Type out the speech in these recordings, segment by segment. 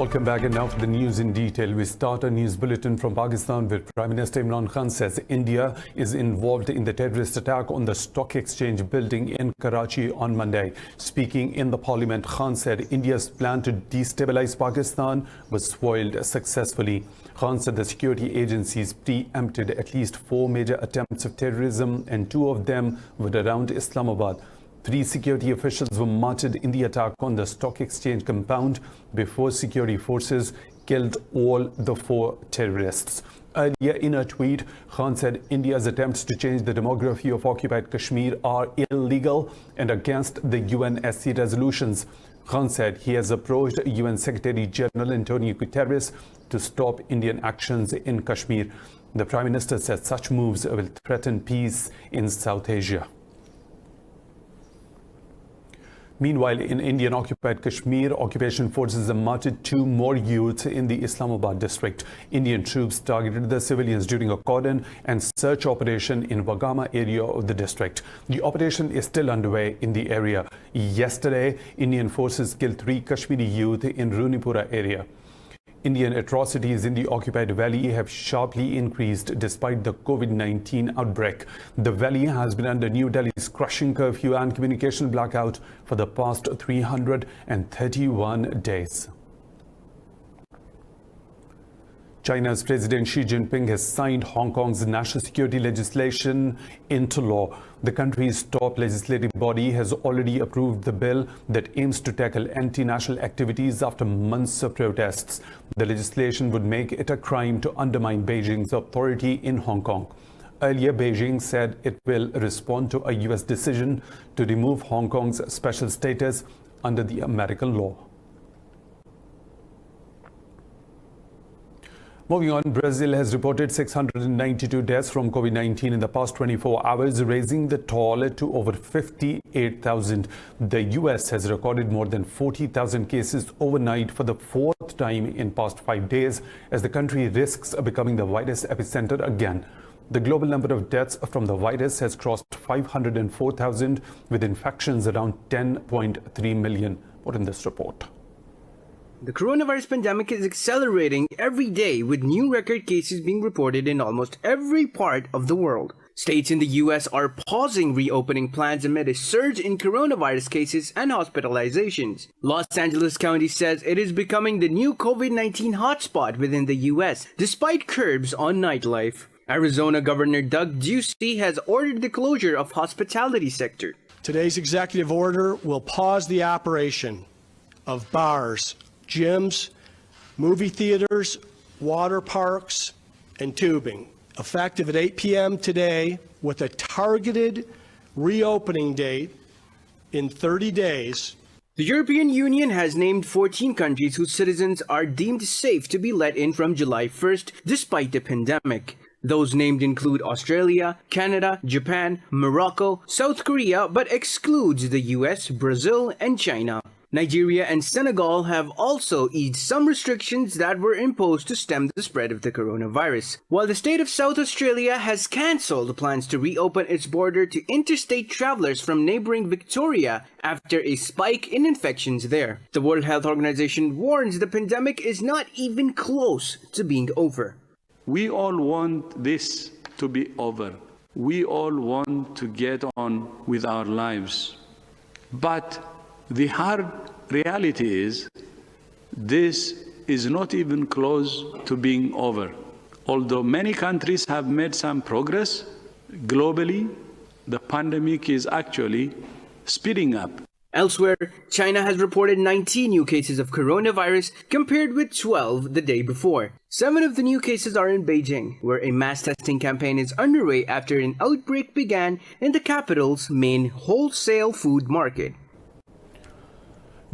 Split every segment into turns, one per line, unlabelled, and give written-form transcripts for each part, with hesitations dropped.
Welcome back, and now for the news in detail. We start a news bulletin from Pakistan with Prime Minister Imran Khan says India is involved in the terrorist attack on the stock exchange building in Karachi on Monday. Speaking in the parliament, Khan said India's plan to destabilize Pakistan was foiled successfully. Khan said the security agencies preempted at least 4 major attempts of terrorism, and 2 of them were around Islamabad. 3 security officials were martyred in the attack on the stock exchange compound before security forces killed all the 4 terrorists. Earlier in a tweet, Khan said India's attempts to change the demography of occupied Kashmir are illegal and against the UNSC resolutions. Khan said he has approached UN Secretary General Antonio Guterres to stop Indian actions in Kashmir. The Prime Minister said such moves will threaten peace in South Asia. Meanwhile, in Indian-occupied Kashmir, occupation forces have martyred 2 more youths in the Islamabad district. Indian troops targeted the civilians during a cordon and search operation in Wagama area of the district. The operation is still underway in the area. Yesterday, Indian forces killed 3 Kashmiri youth in Runipura area. Indian atrocities in the occupied valley have sharply increased despite the COVID-19 outbreak. The valley has been under New Delhi's crushing curfew and communication blackout for the past 331 days. China's President Xi Jinping has signed Hong Kong's national security legislation into law. The country's top legislative body has already approved the bill that aims to tackle anti-national activities after months of protests. The legislation would make it a crime to undermine Beijing's authority in Hong Kong. Earlier, Beijing said it will respond to a US decision to remove Hong Kong's special status under the American law. Moving on, Brazil has reported 692 deaths from COVID-19 in the past 24 hours, raising the toll to over 58,000. The US has recorded more than 40,000 cases overnight for the 4th time in past 5 days, as the country risks becoming the virus epicenter again. The global number of deaths from the virus has crossed 504,000, with infections around 10.3 million. More in this report.
The coronavirus pandemic is accelerating every day, with new record cases being reported in almost every part of the world. States in the US are pausing reopening plans amid a surge in coronavirus cases and hospitalizations. Los Angeles County says it is becoming the new COVID-19 hotspot within the US, despite curbs on nightlife. Arizona Governor Doug Ducey has ordered the closure of hospitality sector.
Today's executive order will pause the operation of bars, gyms, movie theaters, water parks, and tubing, effective at 8 p.m. today, with a targeted reopening date in 30 days.
The European Union has named 14 countries whose citizens are deemed safe to be let in from July 1st, despite the pandemic. Those named include Australia, Canada, Japan, Morocco, South Korea, but excludes the US, Brazil, and China. Nigeria and Senegal have also eased some restrictions that were imposed to stem the spread of the coronavirus, while the state of South Australia has cancelled plans to reopen its border to interstate travelers from neighboring Victoria after a spike in infections there. The World Health Organization warns the pandemic is not even close to being over.
We all want this to be over. We all want to get on with our lives. But the hard reality is, this is not even close to being over. Although many countries have made some progress, globally, the pandemic is actually speeding up.
Elsewhere, China has reported 19 new cases of coronavirus compared with 12 the day before. 7 of the new cases are in Beijing, where a mass testing campaign is underway after an outbreak began in the capital's main wholesale food market.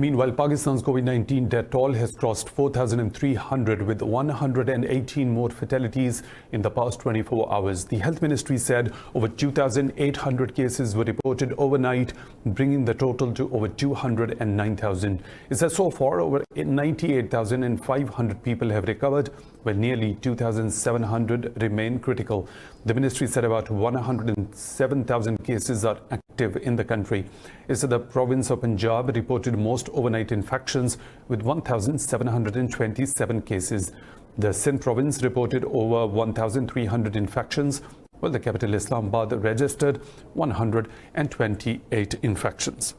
Meanwhile, Pakistan's COVID-19 death toll has crossed 4,300, with 118 more fatalities in the past 24 hours. The Health Ministry said over 2,800 cases were reported overnight, bringing the total to over 209,000. It says so far over 98,500 people have recovered, while nearly 2,700 remain critical. The ministry said about 107,000 cases are active in the country. It said the province of Punjab reported most most overnight infections with 1,727 cases. The Sindh province reported over 1,300 infections, while the capital Islamabad registered 128 infections.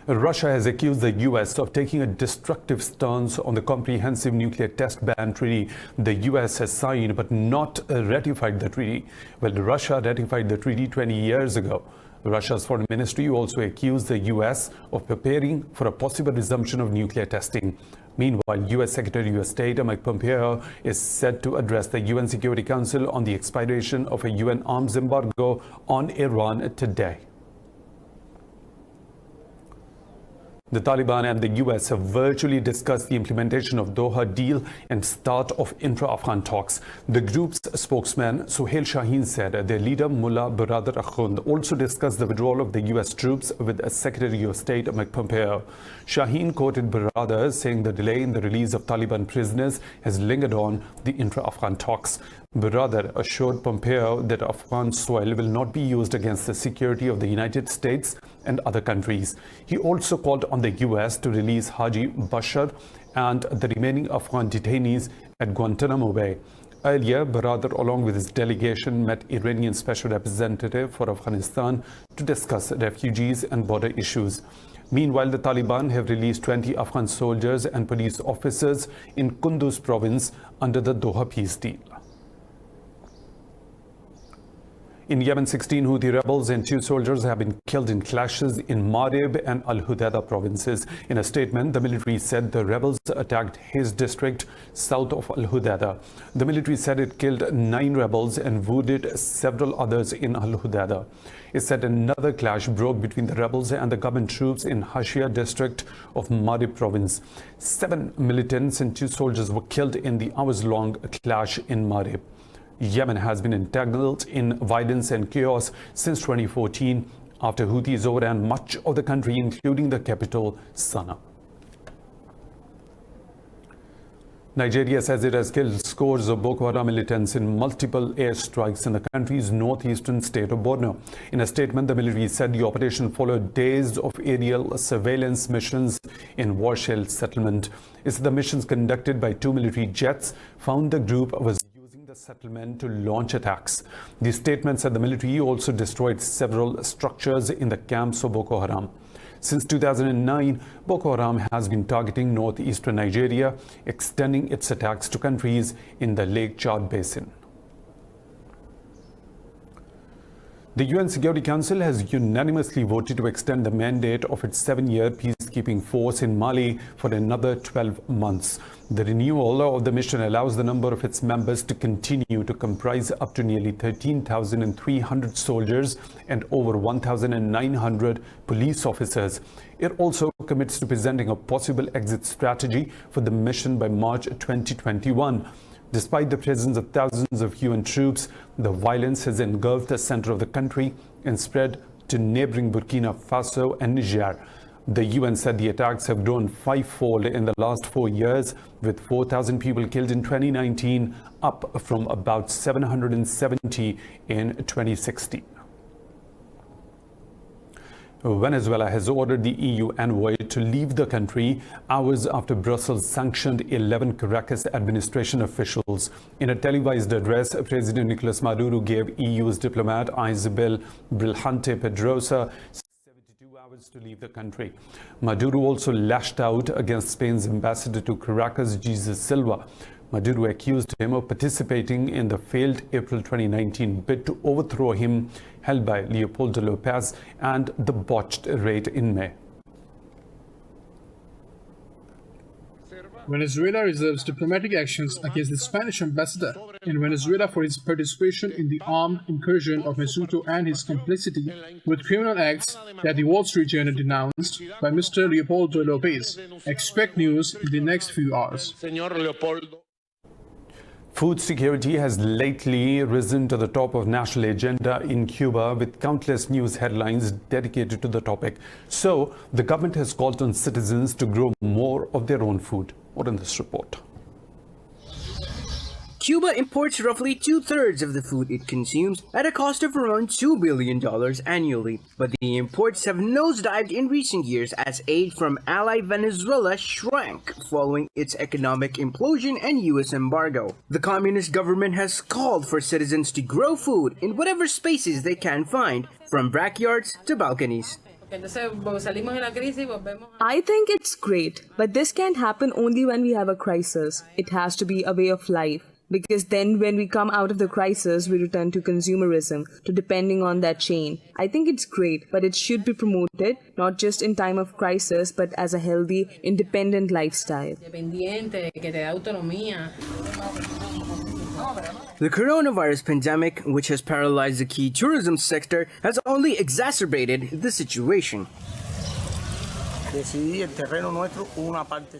Russia has accused the US of taking a destructive stance on the Comprehensive Nuclear Test Ban Treaty the US has signed but not ratified the treaty. Well, Russia ratified the treaty 20 years ago. Russia's foreign ministry also accused the US of preparing for a possible resumption of nuclear testing. Meanwhile, US Secretary of State Mike Pompeo is set to address the UN Security Council on the expiration of a UN arms embargo on Iran today. The Taliban and the US have virtually discussed the implementation of Doha deal and start of intra-Afghan talks. The group's spokesman, Suhail Shaheen, said their leader, Mullah Baradar Akhund, also discussed the withdrawal of the US troops with Secretary of State Mike Pompeo. Shaheen quoted Baradar saying the delay in the release of Taliban prisoners has lingered on the intra-Afghan talks. Baradar assured Pompeo that Afghan soil will not be used against the security of the United States and other countries. He also called on the US to release Haji Bashar and the remaining Afghan detainees at Guantanamo Bay. Earlier, Baradar, along with his delegation, met Iranian Special Representative for Afghanistan to discuss refugees and border issues. Meanwhile, the Taliban have released 20 Afghan soldiers and police officers in Kunduz province under the Doha peace deal. In Yemen, 16 Houthi rebels and 2 soldiers have been killed in clashes in Marib and Al-Hudaydah provinces. In a statement, the military said the rebels attacked His district south of Al-Hudaydah. The military said it killed 9 rebels and wounded several others in Al-Hudaydah. It said another clash broke between the rebels and the government troops in Hashia district of Marib province. 7 militants and 2 soldiers were killed in the hours-long clash in Marib. Yemen has been entangled in violence and chaos since 2014 after Houthis overran much of the country, including the capital, Sana'a. Nigeria says it has killed scores of Boko Haram militants in multiple airstrikes in the country's northeastern state of Borno. In a statement, the military said the operation followed days of aerial surveillance missions in Warshell settlement. It's the missions conducted by 2 military jets found the group was the settlement to launch attacks. The statement said the military also destroyed several structures in the camps of Boko Haram. Since 2009, Boko Haram has been targeting northeastern Nigeria, extending its attacks to countries in the Lake Chad basin. The UN Security Council has unanimously voted to extend the mandate of its 7-year peacekeeping force in Mali for another 12 months. The renewal of the mission allows the number of its members to continue to comprise up to nearly 13,300 soldiers and over 1,900 police officers. It also commits to presenting a possible exit strategy for the mission by March 2021. Despite the presence of thousands of UN troops, the violence has engulfed the center of the country and spread to neighboring Burkina Faso and Niger. The UN said the attacks have grown 5-fold in the last 4 years, with 4,000 people killed in 2019, up from about 770 in 2016. Venezuela has ordered the EU envoy to leave the country hours after Brussels sanctioned 11 Caracas administration officials. In a televised address, President Nicolas Maduro gave EU's diplomat Isabel Brilhante Pedrosa 72 hours to leave the country. Maduro also lashed out against Spain's ambassador to Caracas, Jesus Silva. Maduro accused him of participating in the failed April 2019 bid to overthrow him, held by Leopoldo Lopez, and the botched raid in May.
Venezuela reserves diplomatic actions against the Spanish ambassador in Venezuela for his participation in the armed incursion of Mesutto and his complicity with criminal acts that the Wall Street Journal denounced by Mr. Leopoldo Lopez. Expect news in the next few hours.
Food security has lately risen to the top of national agenda in Cuba, with countless news headlines dedicated to the topic. So, the government has called on citizens to grow more of their own food. More in this report.
Cuba imports roughly 2/3 of the food it consumes at a cost of around $2 billion annually. But the imports have nosedived in recent years as aid from ally Venezuela shrank following its economic implosion and U.S. embargo. The communist government has called for citizens to grow food in whatever spaces they can find, from backyards to balconies.
I think it's great, but this can't happen only when we have a crisis. It has to be a way of life. Because then when we come out of the crisis, we return to consumerism, to depending on that chain. I think it's great, but it should be promoted, not just in time of crisis, but as a healthy, independent lifestyle.
The coronavirus pandemic, which has paralyzed the key tourism sector, has only exacerbated the situation.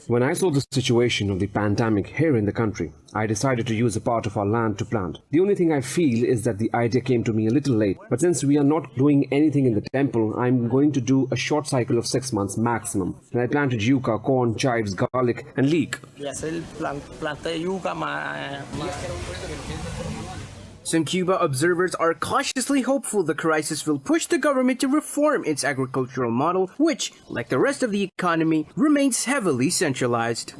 When I saw the situation of the pandemic here in the country, I decided to use a part of our land to plant. The only thing I feel is that the idea came to me a little late, but since we are not doing anything in the temple, I'm going to do a short cycle of 6 months maximum. And I planted yucca, corn, chives, garlic and leek.
Some Cuba observers are cautiously hopeful the crisis will push the government to reform its agricultural model, which, like the rest of the economy, remains heavily centralized.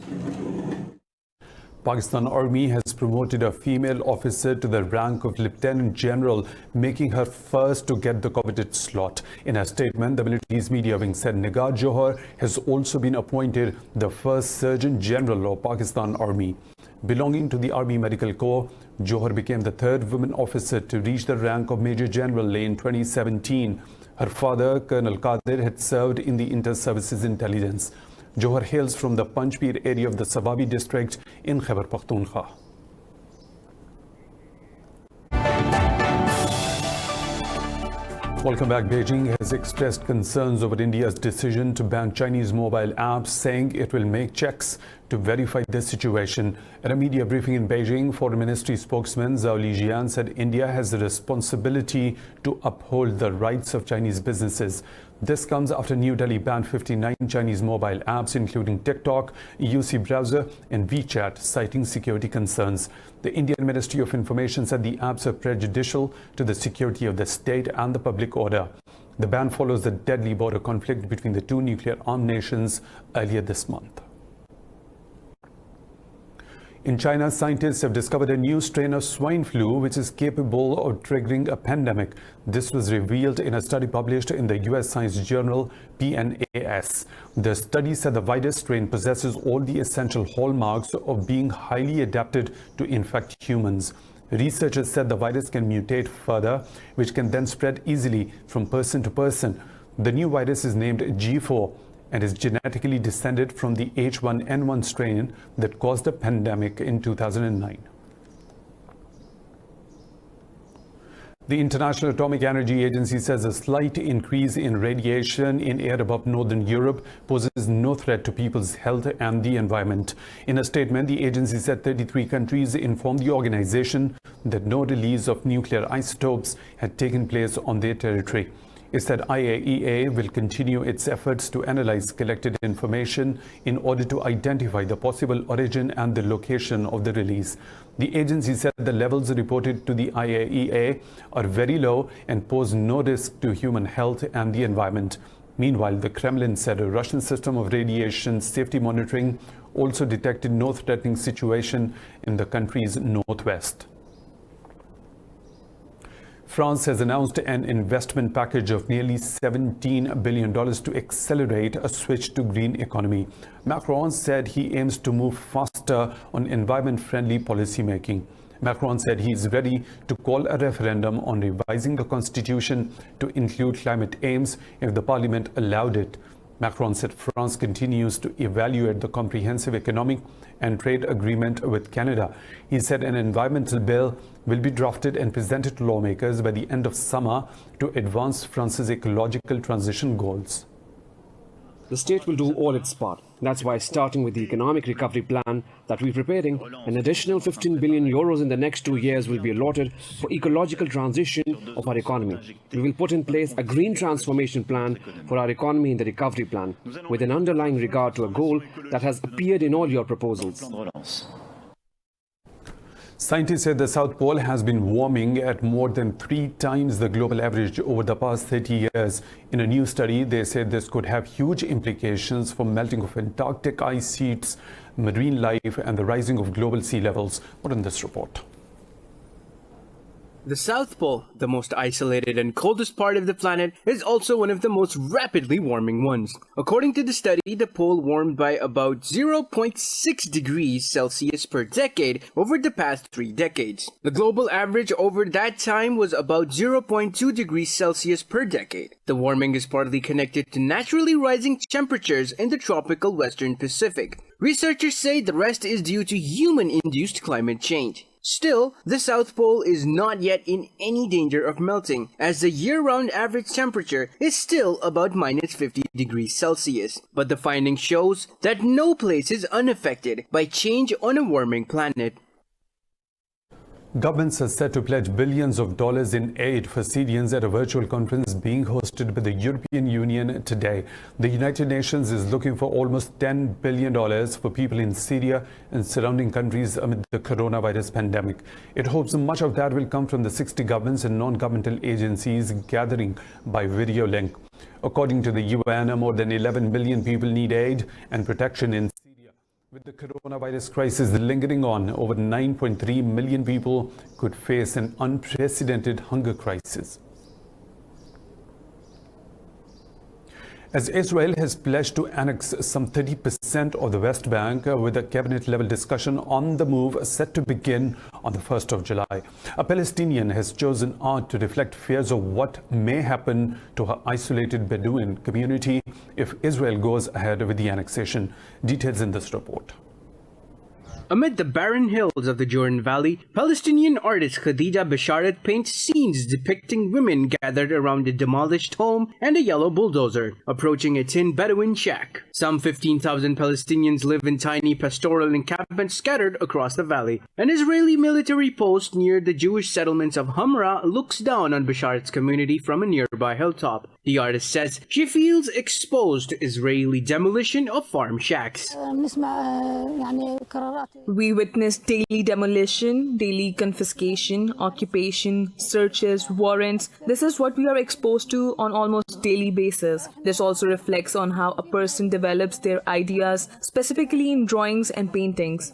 Pakistan Army has promoted a female officer to the rank of Lieutenant General, making her first to get the coveted slot. In a statement, the military's media wing said Nigar Johar has also been appointed the first Surgeon General of Pakistan Army. Belonging to the Army Medical Corps, Johar became the third woman officer to reach the rank of Major General in 2017. Her father, Colonel Qadir, had served in the Inter-Services Intelligence. Johar hails from the Panjpir area of the Sababi district in Khyber Pakhtunkhwa. Welcome back. Beijing has expressed concerns over India's decision to ban Chinese mobile apps, saying it will make checks to verify the situation. At a media briefing in Beijing, Foreign Ministry spokesman Zhao Lijian said India has the responsibility to uphold the rights of Chinese businesses. This comes after New Delhi banned 59 Chinese mobile apps, including TikTok, UC browser and WeChat, citing security concerns. The Indian Ministry of Information said the apps are prejudicial to the security of the state and the public order. The ban follows the deadly border conflict between the two nuclear-armed nations earlier this month. In China, scientists have discovered a new strain of swine flu which is capable of triggering a pandemic. This was revealed in a study published in the US science journal PNAS. The study said the virus strain possesses all the essential hallmarks of being highly adapted to infect humans. Researchers said the virus can mutate further, which can then spread easily from person to person. The new virus is named G4 and is genetically descended from the H1N1 strain that caused a pandemic in 2009. The International Atomic Energy Agency says a slight increase in radiation in air above northern Europe poses no threat to people's health and the environment. In a statement, the agency said 33 countries informed the organization that no release of nuclear isotopes had taken place on their territory. It said IAEA will continue its efforts to analyze collected information in order to identify the possible origin and the location of the release. The agency said the levels reported to the IAEA are very low and pose no risk to human health and the environment. Meanwhile, the Kremlin said a Russian system of radiation safety monitoring also detected no threatening situation in the country's northwest. France has announced an investment package of nearly $17 billion to accelerate a switch to green economy. Macron said he aims to move faster on environment-friendly policymaking. Macron said he is ready to call a referendum on revising the constitution to include climate aims if the parliament allowed it. Macron said France continues to evaluate the comprehensive economic and trade agreement with Canada. He said an environmental bill will be drafted and presented to lawmakers by the end of summer to advance France's ecological transition goals.
The state will do all its part. That's why, starting with the economic recovery plan that we're preparing, an additional 15 billion euros in the next 2 years will be allotted for ecological transition of our economy. We will put in place a green transformation plan for our economy in the recovery plan, with an underlying regard to a goal that has appeared in all your proposals.
Scientists say the South Pole has been warming at more than 3 times the global average over the past 30 years. In a new study, they said this could have huge implications for melting of Antarctic ice sheets, marine life, and the rising of global sea levels. More in this report.
The South Pole, the most isolated and coldest part of the planet, is also one of the most rapidly warming ones. According to the study, the pole warmed by about 0.6 degrees Celsius per decade over the past 3 decades. The global average over that time was about 0.2 degrees Celsius per decade. The warming is partly connected to naturally rising temperatures in the tropical Western Pacific. Researchers say the rest is due to human-induced climate change. Still, the South Pole is not yet in any danger of melting, as the year-round average temperature is still about minus 50 degrees Celsius. But the finding shows that no place is unaffected by change on a warming planet.
Governments are set to pledge billions of dollars in aid for Syrians at a virtual conference being hosted by the European Union today. The United Nations is looking for almost $10 billion for people in Syria and surrounding countries amid the coronavirus pandemic. It hopes much of that will come from the 60 governments and non-governmental agencies gathering by video link. According to the UN, more than 11 million people need aid and protection in Syria. With the coronavirus crisis lingering on, over 9.3 million people could face an unprecedented hunger crisis. As Israel has pledged to annex some 30% of the West Bank, with a cabinet-level discussion on the move set to begin on the 1st of July. A Palestinian has chosen art to reflect fears of what may happen to her isolated Bedouin community if Israel goes ahead with the annexation. Details in this report.
Amid the barren hills of the Jordan Valley, Palestinian artist Khadija Basharat paints scenes depicting women gathered around a demolished home and a yellow bulldozer, approaching a tin Bedouin shack. Some 15,000 Palestinians live in tiny pastoral encampments scattered across the valley. An Israeli military post near the Jewish settlements of Hamra looks down on Basharat's community from a nearby hilltop. The artist says she feels exposed to Israeli demolition of farm shacks.
We witness daily demolition, daily confiscation, occupation, searches, warrants. This is what we are exposed to on almost daily basis. This also reflects on how a person develops their ideas, specifically in drawings and paintings.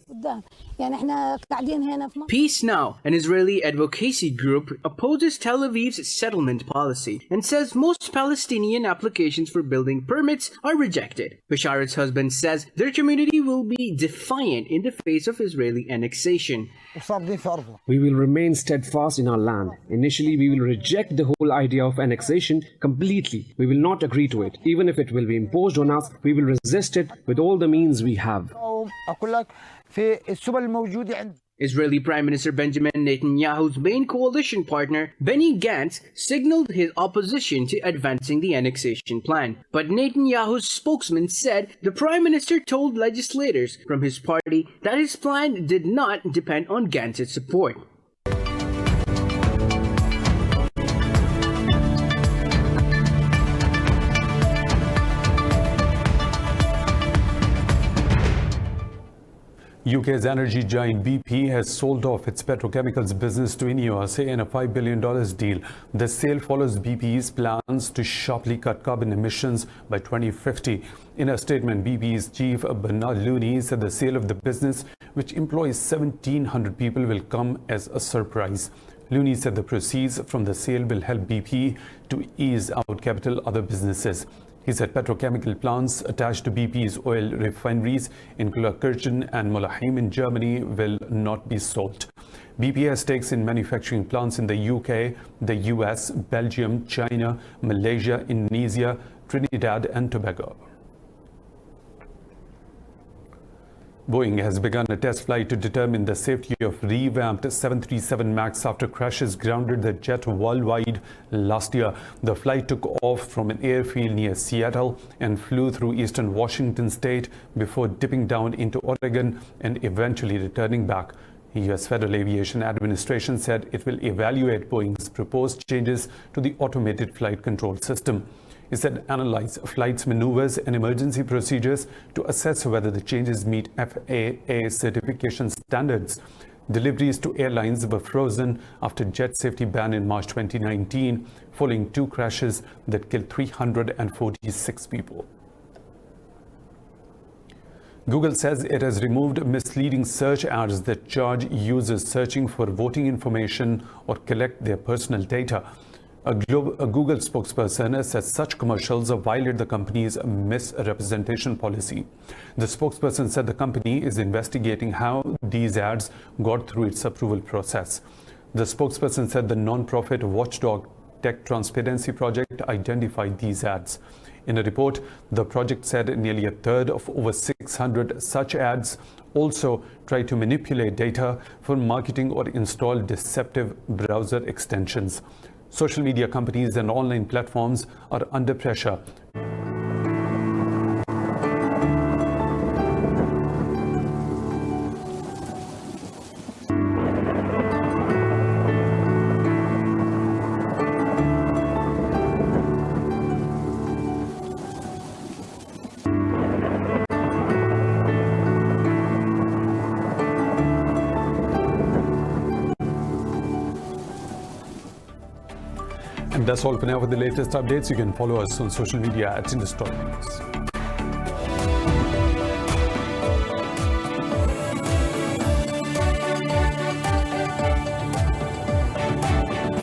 Peace Now, an Israeli advocacy group, opposes Tel Aviv's settlement policy and says most Palestinian applications for building permits are rejected. Basharat's husband says their community will be defiant in the face of Israeli annexation.
We will remain steadfast in our land. Initially, we will reject the whole idea of annexation completely. We will not agree to it. Even if it will be imposed on us, we will resist it with all the means we have.
Israeli Prime Minister Benjamin Netanyahu's main coalition partner, Benny Gantz, signaled his opposition to advancing the annexation plan. But Netanyahu's spokesman said the Prime Minister told legislators from his party that his plan did not depend on Gantz's support.
UK's energy giant BP has sold off its petrochemicals business to INEOS in a $5 billion deal. The sale follows BP's plans to sharply cut carbon emissions by 2050. In a statement, BP's chief Bernard Looney said the sale of the business, which employs 1,700 people, will come as a surprise. Looney said the proceeds from the sale will help BP to ease out capital other businesses. He said petrochemical plants attached to BP's oil refineries in Kloakirchen and Mollheim in Germany will not be sold. BP has stakes in manufacturing plants in the UK, the US, Belgium, China, Malaysia, Indonesia, Trinidad and Tobago. Boeing has begun a test flight to determine the safety of revamped 737 MAX after crashes grounded the jet worldwide last year. The flight took off from an airfield near Seattle and flew through eastern Washington state before dipping down into Oregon and eventually returning back. The U.S. Federal Aviation Administration said it will evaluate Boeing's proposed changes to the automated flight control system. It said analyze flight's maneuvers and emergency procedures to assess whether the changes meet FAA certification standards. Deliveries to airlines were frozen after jet safety ban in March 2019, following 2 crashes that killed 346 people. Google says it has removed misleading search ads that charge users searching for voting information or collect their personal data. A Google spokesperson says such commercials violate the company's misrepresentation policy. The spokesperson said the company is investigating how these ads got through its approval process. The spokesperson said the non-profit watchdog Tech Transparency Project identified these ads. In a report, the project said nearly a third of over 600 such ads also try to manipulate data for marketing or install deceptive browser extensions. Social media companies and online platforms are under pressure. And that's all for now. For the latest updates, you can follow us on social media at Indus News.